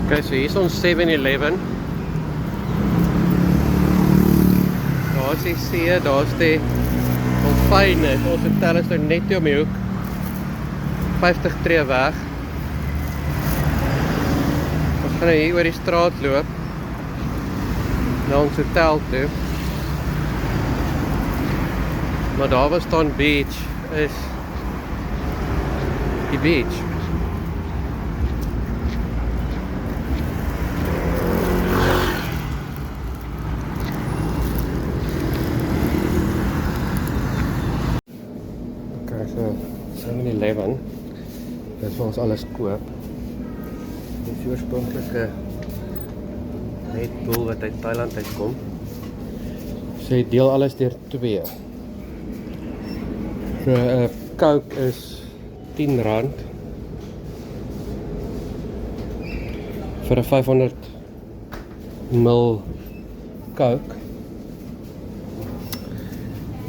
Okay, so hier is ons 7-Eleven. Daar is die see, daar is die ontfijne. Ons hotel is nou net hier om die hoek. 50 tree weg. Ons gaan nou hier oor die straat loop na ons hotel toe. Maar daar waar staan beach is die beach. Okay, so 7-Eleven. Dit is waar ons alles koop. Dit is die oorspronklike Red Bull wat uit Thailand uitkom. So jy deel alles deur 2. So Coke is R10 vir 'n 500 ml Coke.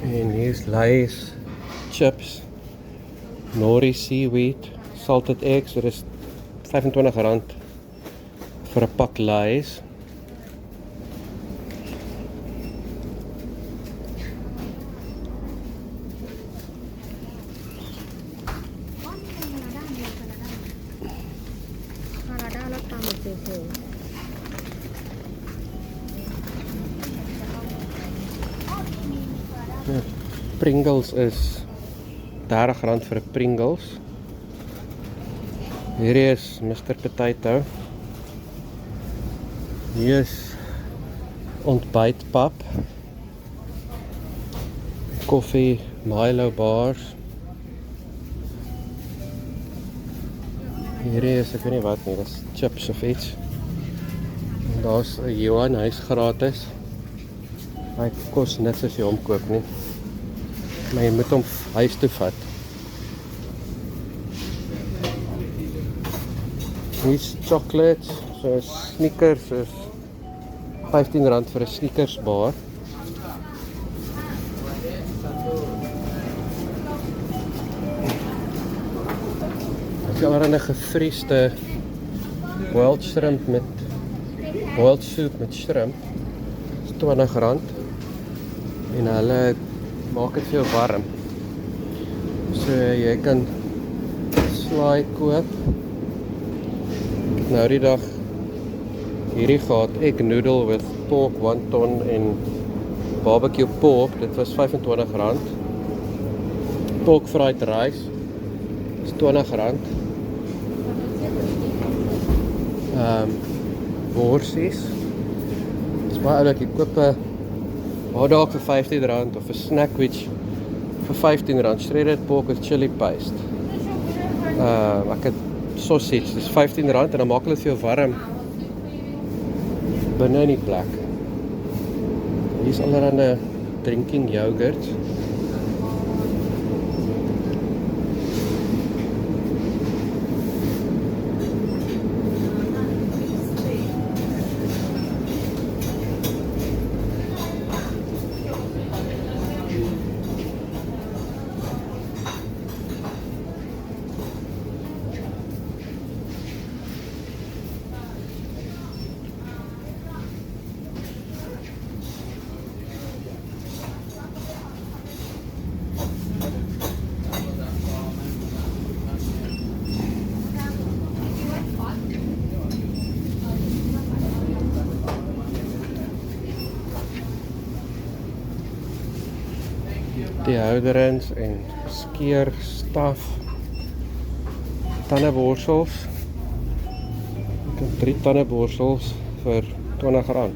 En hier is Lay's chips, nori seaweed, salted eggs, dit is R25 vir 'n pak Lay's. Pringles is R30 vir 'n Pringles. Hierdie is Mr. Potato. Hier is ontbytpap. Koffie, Milo bars. Hierdie is, ek weet nie wat nie, dit is chips of iets. En daar's 'n Johan, hy is gratis. Hy kos niks as jy hom koop nie. Maar jy moet hom huis toe vat. Hier is chocolates, so Snickers is R15 vir 'n Snickers bar. Ek het allerlei gevriesde boiled shrimp met boiled soup met shrimp. Dit is R20. En hulle maak dit vir jou warm. So jy kan slaai koop. Nou die dag hierdie gehad, egg noodle with pork wonton en barbecue pork, dit was R25. Pork fried rice is R20. Worsies. Dit is baie oulik, jy koop 'n hotdog vir R15 of 'n snackwich vir R15, shredded pork with chili paste. Ek het sausage, dis R15 en dan maak hulle dit vir jou warm binne in die plek. Hier is allerlei drinking yogurt. Deodorants en skeerstaf, tandeborsels. Ek het 3 tandeborsels vir R20.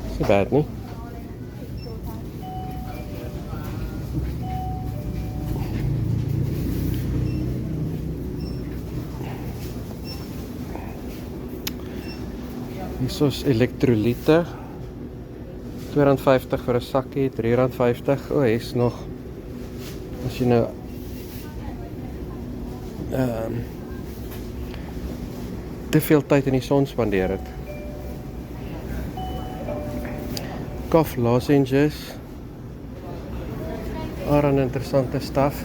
Dis nie bad nie. Hier is elektrolyte. R2.50 vir 'n sakkie, R3.50. O, hier's nog as jy nou te veel tyd in die son spandeer het. Cough lozenges. Allerlei interessante staf.